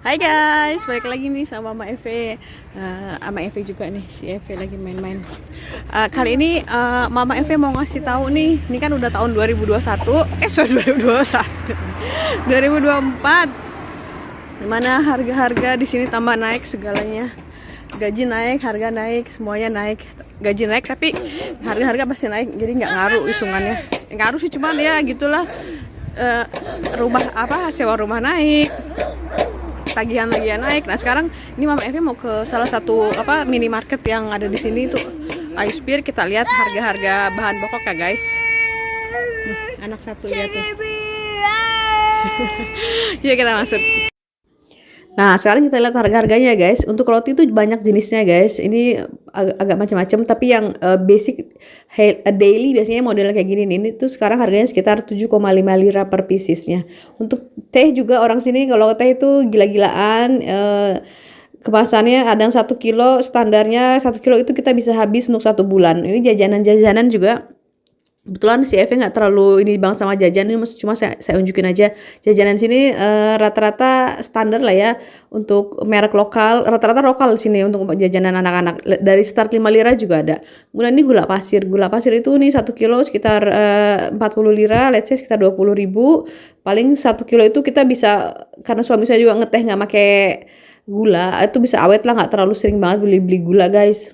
Hai guys, balik lagi nih sama Mama Eve, sama Eve juga nih, si Eve lagi main-main. Kali ini Mama Eve mau ngasih tahu nih, ini kan udah tahun 2021, sorry 2021, 2024, dimana harga-harga di sini tambah naik segalanya, gaji naik, harga naik, semuanya naik, gaji naik tapi harga-harga pasti naik, jadi nggak ngaruh hitungannya, ngaruh sih cuman ya gitulah, rumah sewa rumah naik, tagihan-tagihan naik. Nah sekarang ini Mama Evi mau ke salah satu minimarket yang ada di sini tuh, Ayuspir. Kita lihat harga-harga bahan pokok ya guys. Anak satu ya tuh. Yuk kita masuk. Nah sekarang kita lihat harga-harganya guys. Untuk roti itu banyak jenisnya guys. Ini agak macam-macam, tapi yang basic daily biasanya modelnya kayak gini nih. Ini tuh sekarang harganya sekitar 7,5 lira per piecesnya. Untuk teh juga orang sini kalau teh itu gila-gilaan. Kemasannya ada yang 1 kilo, standarnya 1 kilo itu kita bisa habis untuk 1 bulan. Ini jajanan-jajanan juga. Kebetulan si Eve nggak terlalu ini banget sama jajan, ini cuma saya unjukin aja jajanan sini. Rata-rata standar lah ya untuk merek lokal, rata-rata lokal di sini untuk jajanan anak-anak, dari start 5 lira juga ada. Kemudian ini gula pasir itu nih 1 kilo sekitar 40 lira, let's say sekitar 20.000. Paling 1 kilo itu kita bisa, karena suami saya juga ngeteh nggak pakai gula, itu bisa awet lah, nggak terlalu sering banget beli gula guys.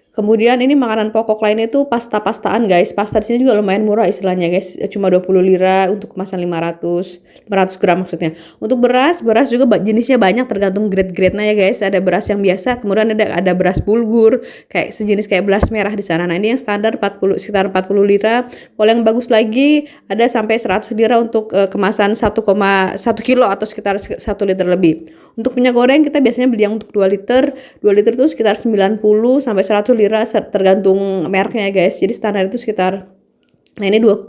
Kemudian ini makanan pokok lainnya itu pasta-pastaan guys. Pasta di sini juga lumayan murah istilahnya guys. Cuma 20 lira untuk kemasan 500 gram maksudnya. Untuk beras juga jenisnya banyak tergantung grade-grade-nya ya guys. Ada beras yang biasa, kemudian ada beras bulgur kayak sejenis kayak beras merah di sana. Nah, ini yang standar sekitar 40 lira. Kalau yang bagus lagi ada sampai 100 lira untuk kemasan 1,1 kilo atau sekitar 1 liter lebih. Untuk minyak goreng kita biasanya beli yang untuk 2 liter. 2 liter itu sekitar 90 sampai 100 lira tergantung mereknya guys. Jadi standar itu sekitar, nah ini 2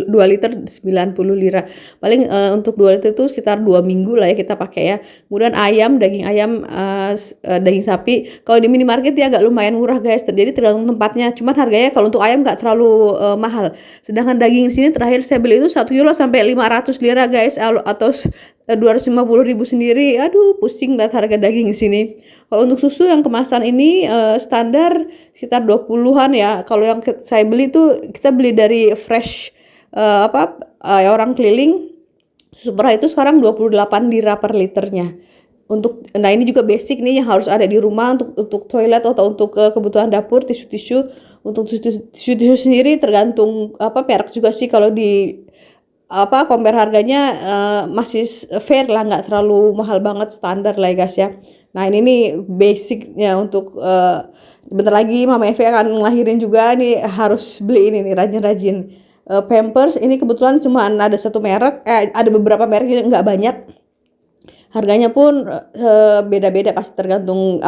liter 90 lira. Paling untuk 2 liter itu sekitar 2 minggu lah ya kita pakai ya. Kemudian daging ayam, daging sapi. Kalau di minimarket ya agak lumayan murah guys. Jadi tergantung tempatnya. Cuman harganya kalau untuk ayam nggak terlalu mahal. Sedangkan daging di sini terakhir saya beli itu 1 kilo sampai 500 lira guys, atau 250.000 sendiri. Aduh pusing lihat harga daging di sini. Kalau untuk susu yang kemasan ini standar sekitar 20-an ya. Kalau yang saya beli tuh kita beli dari fresh orang keliling. Susu perah itu sekarang 28 lira per liternya. Nah ini juga basic nih yang harus ada di rumah untuk toilet atau untuk kebutuhan dapur, tisu-tisu. Untuk tisu sendiri tergantung merek juga sih. Kalau di compare harganya masih fair lah, nggak terlalu mahal banget, standar lah ya guys ya. Nah ini nih basicnya untuk bentar lagi Mama Eve akan ngelahirin juga nih, harus beli ini nih rajin-rajin. Pampers ini kebetulan cuma ada satu merek, ada beberapa merek, nggak banyak. Harganya pun beda-beda, pasti tergantung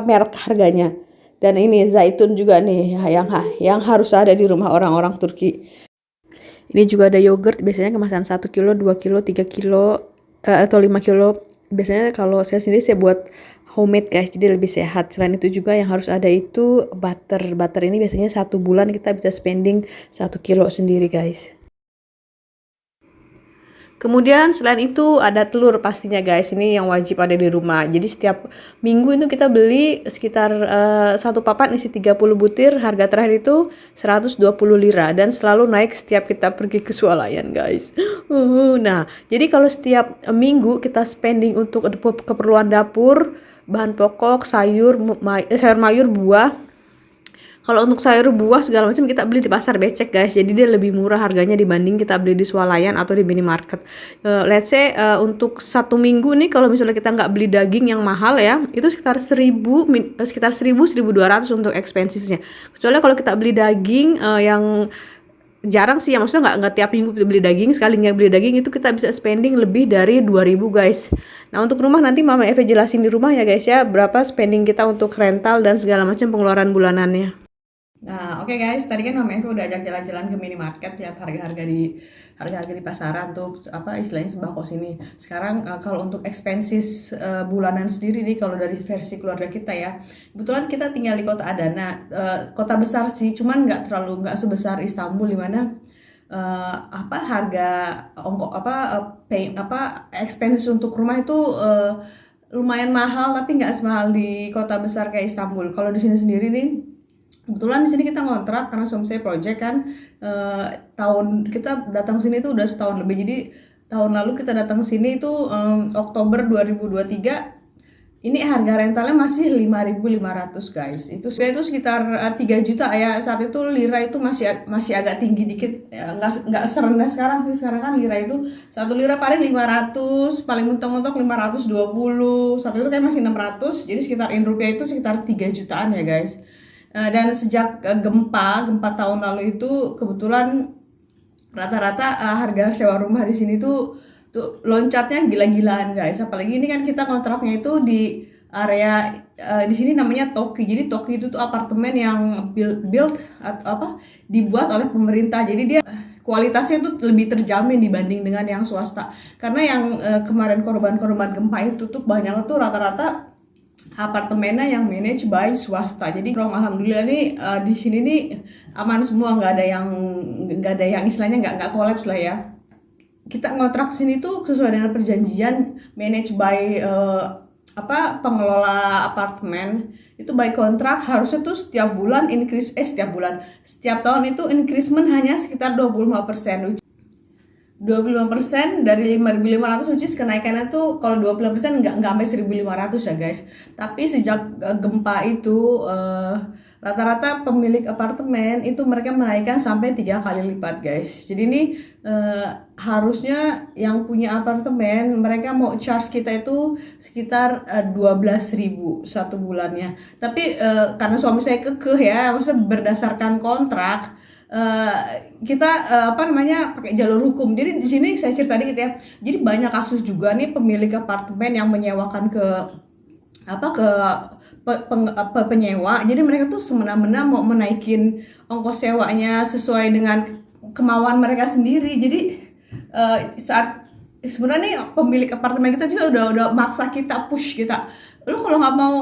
merek harganya. Dan ini zaitun juga nih yang harus ada di rumah orang-orang Turki. Ini juga ada yogurt, biasanya kemasan 1 kilo, 2 kilo, 3 kilo, atau 5 kilo. Biasanya kalau saya sendiri saya buat homemade guys, jadi lebih sehat. Selain itu juga yang harus ada itu butter. Butter ini biasanya 1 bulan kita bisa spending 1 kilo sendiri guys. Kemudian selain itu ada telur pastinya guys, ini yang wajib ada di rumah. Jadi setiap minggu itu kita beli sekitar satu papan isi 30 butir. Harga terakhir itu 120 lira dan selalu naik setiap kita pergi ke swalayan guys. Nah jadi kalau setiap minggu kita spending untuk keperluan dapur, bahan pokok, sayur mayur, buah. Kalau untuk sayur buah segala macam kita beli di pasar becek guys, jadi dia lebih murah harganya dibanding kita beli di swalayan atau di minimarket. Let's say untuk 1 minggu nih kalau misalnya kita nggak beli daging yang mahal ya, itu sekitar 1.200 untuk expensesnya. Kecuali kalau kita beli daging yang jarang sih ya, maksudnya nggak tiap minggu beli daging, sekali nggak beli daging itu kita bisa spending lebih dari 2.000 guys. Nah untuk rumah nanti Mama Eve jelasin di rumah ya guys ya, berapa spending kita untuk rental dan segala macam pengeluaran bulanannya. Nah, oke guys, tadi kan Mama Eve udah ajak jalan-jalan ke minimarket, lihat harga-harga di pasaran tuh istilahnya sembako sini. Sekarang kalau untuk expenses bulanan sendiri nih, kalau dari versi keluarga kita ya, kebetulan kita tinggal di kota Adana, kota besar sih, cuman nggak sebesar Istanbul, di mana apa harga expense untuk rumah itu lumayan mahal, tapi nggak semahal di kota besar kayak Istanbul. Kalau di sini sendiri nih, kebetulan di sini kita ngontrak karena suami saya project kan, tahun kita datang sini itu udah setahun lebih. Jadi tahun lalu kita datang sini itu Oktober 2023. Ini harga rentalnya masih 5.500 guys. Itu sekitar 3 juta ya. Saat itu lira itu masih agak tinggi dikit. Ya, nggak serendah sekarang sih. Sekarang kan lira itu 1 lira paling 500, paling mentok-mentok 520. Saat itu kayak masih 600. Jadi sekitar in rupiah itu sekitar 3 jutaan ya guys. Dan sejak gempa tahun lalu itu kebetulan rata-rata harga sewa rumah di sini tuh loncatnya gila-gilaan guys. Apalagi ini kan kita kontraknya itu di area di sini namanya Toki. Jadi Toki itu tuh apartemen yang dibuat oleh pemerintah. Jadi dia kualitasnya itu lebih terjamin dibanding dengan yang swasta. Karena yang kemarin korban-korban gempa itu tuh banyak tuh rata-rata apartemennya yang manage by swasta. Jadi alhamdulillah nih di sini nih aman semua, nggak ada yang istilahnya nggak kolaps lah ya. Kita ngontrak sini tuh sesuai dengan perjanjian manage by pengelola apartemen itu by kontrak. Harusnya tuh setiap tahun itu increasement hanya sekitar 25%. 25% dari 5.500, which is kenaikannya tuh kalau 25% nggak sampai 1.500 ya guys. Tapi sejak gempa itu rata-rata pemilik apartemen itu mereka menaikkan sampai 3 kali lipat guys. Jadi ini harusnya yang punya apartemen mereka mau charge kita itu sekitar 12.000 satu bulannya. Tapi karena suami saya kekeh ya, maksudnya berdasarkan kontrak, kita pakai jalur hukum. Jadi di sini saya cerita dikit ya. Jadi banyak kasus juga nih pemilik apartemen yang menyewakan ke penyewa. Jadi mereka tuh semena-mena mau menaikin ongkos sewanya sesuai dengan kemauan mereka sendiri. Jadi saat sebenarnya nih pemilik apartemen kita juga udah maksa kita, push kita, lu kalau nggak mau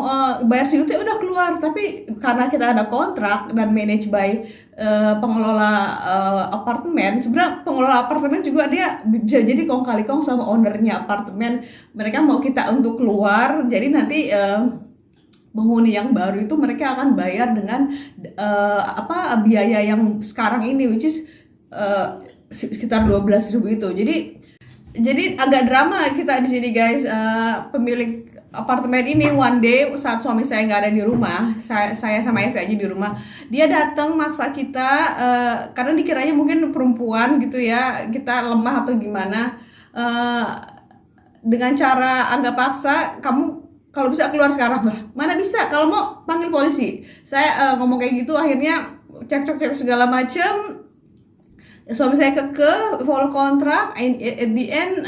bayar segitu udah keluar. Tapi karena kita ada kontrak dan manage by pengelola apartemen, sebenarnya pengelola apartemen juga dia bisa jadi kong kali kong sama ownernya apartemen. Mereka mau kita untuk keluar, jadi nanti penghuni yang baru itu mereka akan bayar dengan biaya yang sekarang ini, which is sekitar 12.000 itu. Jadi agak drama kita di sini guys. Pemilik apartemen ini one day saat suami saya nggak ada di rumah, saya sama Evi aja di rumah, dia datang maksa kita karena dikiranya mungkin perempuan gitu ya, kita lemah atau gimana, dengan cara anggap paksa, kamu kalau bisa keluar sekarang lah. Mana bisa, kalau mau panggil polisi. Saya ngomong kayak gitu, akhirnya cekcok segala macem. Suami saya follow kontrak. At the end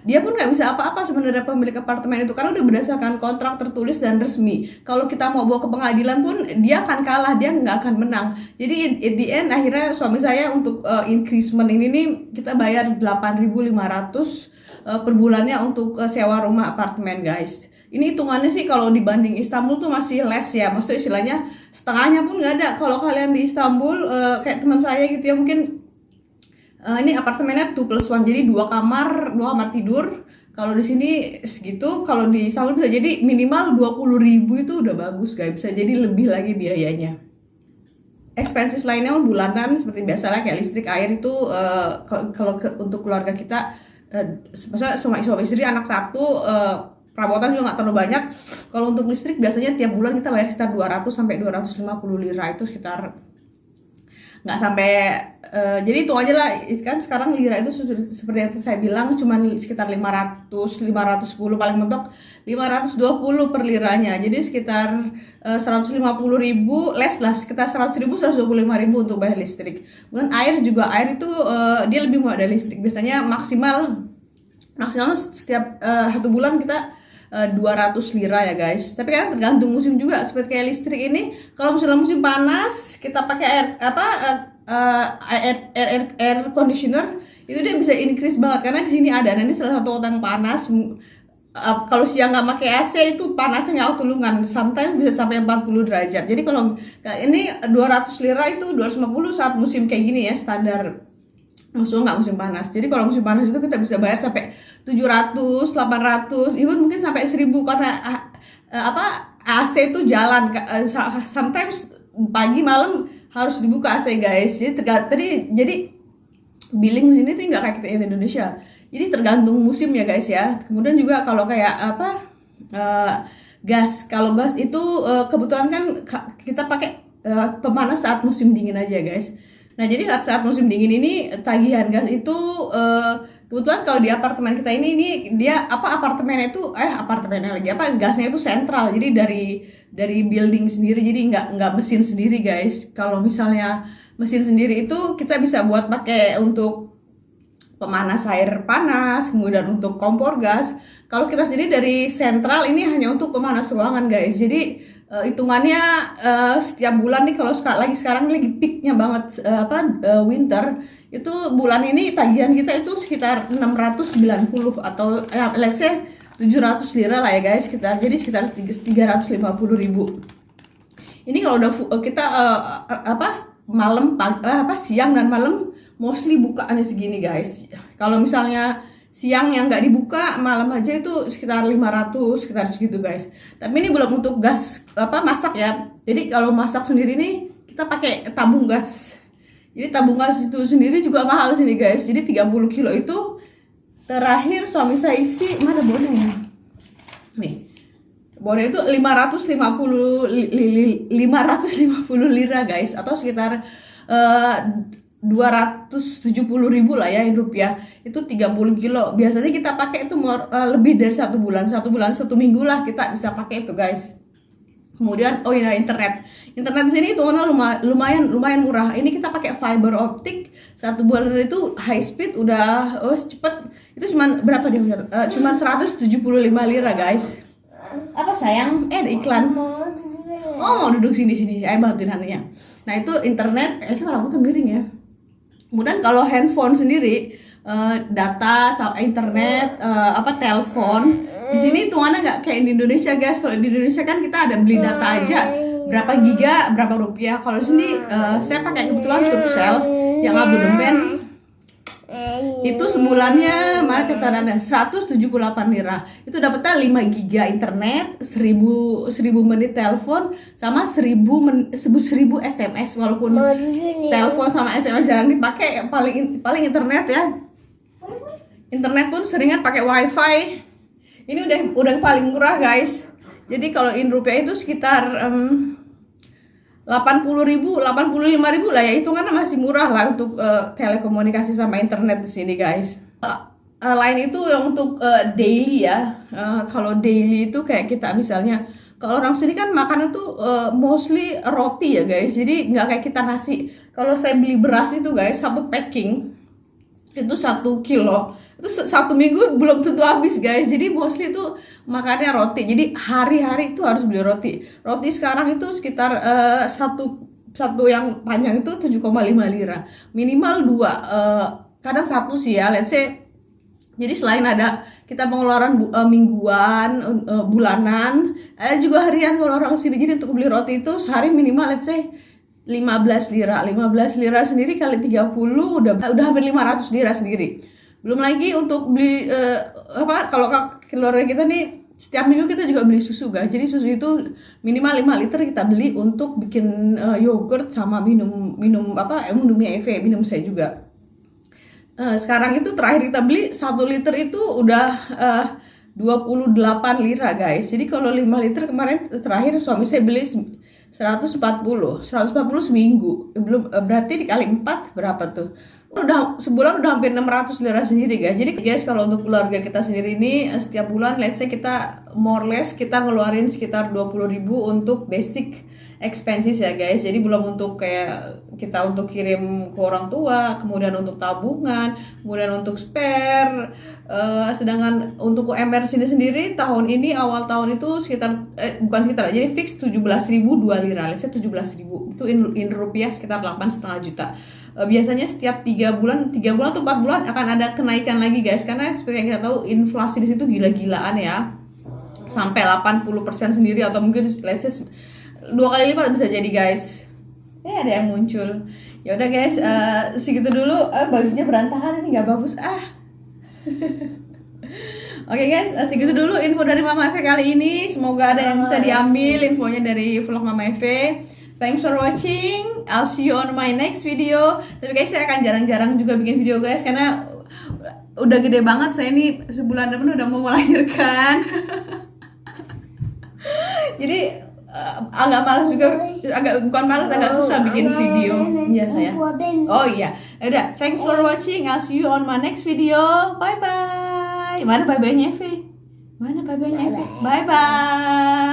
dia pun nggak bisa apa-apa sebenarnya pemilik apartemen itu, karena udah berdasarkan kontrak tertulis dan resmi. Kalau kita mau bawa ke pengadilan pun dia akan kalah, dia nggak akan menang. Jadi at the end akhirnya suami saya untuk increasement ini nih kita bayar 8.500 per bulannya untuk sewa rumah apartemen guys. Ini hitungannya sih kalau dibanding Istanbul tuh masih less ya, maksudnya istilahnya setengahnya pun nggak ada. Kalau kalian di Istanbul kayak teman saya gitu ya, mungkin ini apartemennya 2+1, jadi 2 kamar tidur. Kalau di sini segitu, kalau di Istanbul bisa jadi minimal 20.000 itu udah bagus guys, bisa jadi lebih lagi biayanya. Expenses lainnya bulanan seperti biasa lah, kayak listrik, air itu kalau untuk keluarga kita, maksudnya suami istri anak satu, perabotan juga nggak terlalu banyak. Kalau untuk listrik biasanya tiap bulan kita bayar sekitar 200 sampai 250 lira, itu sekitar nggak sampai jadi itu aja lah kan. Sekarang lira itu seperti yang saya bilang cuma sekitar 510, paling mentok 520 per liranya. Jadi sekitar 150.000 less lah, sekitar 100.000 125.000 untuk bayar listrik. Kemudian air itu dia lebih murah dari listrik. Biasanya maksimal setiap 1 bulan kita 200 lira ya guys. Tapi kan tergantung musim juga. Seperti kayak listrik ini, kalau misalnya musim panas kita pakai air conditioner, itu dia bisa increase banget karena di sini ada. Nah, ini salah satu kota yang panas. Kalau siang nggak pakai AC itu panasnya nggak tulungan, sometimes bisa sampai 40 derajat. Jadi kalau ini 200 lira itu 250 saat musim kayak gini ya, standar maksudnya nggak musim panas. Jadi kalau musim panas itu kita bisa bayar sampai 700, 800, even mungkin sampai 1000 karena apa AC itu jalan. Sometimes pagi malam harus dibuka AC guys. Jadi billing di sini tuh nggak kayak kita di Indonesia. Jadi tergantung musim ya guys ya. Kemudian juga kalau kayak apa gas, kalau gas itu kebetulan kan kita pakai pemanas saat musim dingin aja guys. Nah jadi saat musim dingin ini tagihan gas itu kebetulan kalau di apartemen kita ini dia apa apartemennya itu apartemennya lagi apa gasnya itu sentral. Jadi dari building sendiri, jadi nggak mesin sendiri guys. Kalau misalnya mesin sendiri itu kita bisa buat pakai untuk pemanas air panas, kemudian untuk kompor gas. Kalau kita sendiri dari sentral ini hanya untuk pemanas ruangan guys. Jadi hitungannya setiap bulan nih kalau sekarang lagi peaknya banget winter, itu bulan ini tagihan kita itu sekitar 690 atau let's say 700 lira lah ya guys, jadi sekitar 350.000. Ini kalau udah kita siang dan malam mostly bukaannya segini guys. Kalau misalnya siang yang nggak dibuka, malam aja itu sekitar 500, sekitar segitu guys. Tapi ini belum untuk gas masak ya. Jadi kalau masak sendiri nih kita pakai tabung gas. Jadi tabung gas itu sendiri juga mahal sini guys. Jadi 30 kilo itu terakhir suami saya isi, mana bonenya? Nih. Bonnya itu 550 lira guys, atau sekitar 270.000 lah ya in rupiah. Itu 30 kilo. Biasanya kita pakai itu lebih dari 1 bulan, 1 minggu lah kita bisa pakai itu guys. Kemudian internet di sini itu lumayan murah. Ini kita pakai fiber optik, 1 bulan itu high speed udah cepet. Itu cuman berapa dia? Cuman 175 lira guys. Apa sayang? Ada iklan. Mau duduk sini, bantuin anaknya. Nah itu internet, itu rambutnya miring ya. Kemudian kalau handphone sendiri, data, internet, telepon, di sini hitungannya nggak kayak di Indonesia guys. Kalau di Indonesia kan kita ada beli data aja, berapa giga, berapa rupiah. Kalau sini saya pakai kebetulan Turkcell yang abonemen. Itu sebulannya mana catatannya 178 lira. Itu dapatnya 5 giga internet, 1000 menit telepon, sama 1000 SMS. Walaupun telepon sama SMS jarang dipakai, paling internet ya. Internet pun seringan pakai wifi. Ini udah paling murah guys. Jadi kalau in rupiah itu sekitar 80.000, 85.000 lah ya, hitungannya masih murah lah untuk telekomunikasi sama internet di sini guys. Lain itu yang untuk daily ya. Kalau daily itu kayak kita misalnya, kalau orang sini kan makanan tuh mostly roti ya guys. Jadi nggak kayak kita nasi. Kalau saya beli beras itu guys, 1 packing itu 1 kilo. Itu 1 minggu belum tentu habis guys. Jadi mostly itu makannya roti. Jadi hari-hari itu harus beli roti. Roti sekarang itu sekitar satu yang panjang itu 7,5 lira. Minimal 2, kadang 1 sih ya, let's say. Jadi selain ada kita pengeluaran mingguan, bulanan, ada juga harian kalau orang sini. Jadi untuk beli roti itu sehari minimal let's say 15 lira. 15 lira sendiri kali 30 udah hampir 500 lira sendiri. Belum lagi untuk beli kalau keluarga kita nih setiap minggu kita juga beli susu guys. Jadi susu itu minimal 5 liter kita beli untuk bikin yogurt sama minumnya Eve, minum saya juga. Sekarang itu terakhir kita beli 1 liter itu udah 28 lira guys. Jadi kalau 5 liter kemarin terakhir suami saya beli 140 seminggu. Belum berarti dikali 4 berapa tuh? Sebulan udah hampir 600 lira sendiri guys. Jadi guys kalau untuk keluarga kita sendiri ini setiap bulan let's say kita more less kita ngeluarin sekitar 20.000 untuk basic expenses ya guys. Jadi belum untuk kayak kita untuk kirim ke orang tua, kemudian untuk tabungan, kemudian untuk spare. Sedangkan untuk UMR sendiri tahun ini awal tahun itu jadi fix 17.000 2 lira. Let's say 17.000 itu in rupiah sekitar 8,5 juta. Biasanya setiap 3 bulan atau 4 bulan akan ada kenaikan lagi guys, karena seperti yang kita tahu inflasi di situ gila-gilaan ya, sampai 80% sendiri atau mungkin let's say 2 kali lipat bisa jadi guys. Ada yang muncul. Ya udah guys, segitu dulu. Bajunya berantakan ini nggak bagus Oke guys, segitu dulu info dari Mama Eve kali ini. Semoga ada yang bisa diambil infonya dari vlog Mama Eve. Thanks for watching. I'll see you on my next video. Tapi guys, saya akan jarang-jarang juga bikin video guys, karena udah gede banget. Saya ini sebulan depan udah mau melahirkan. Jadi agak malas juga, bukan malas, agak susah bikin video. Iya saya. Oh iya. Udah, thanks for watching. I'll see you on my next video. Bye bye. Mana bye-bye-nya Eve? Mana bye-bye-nya Eve? Bye bye.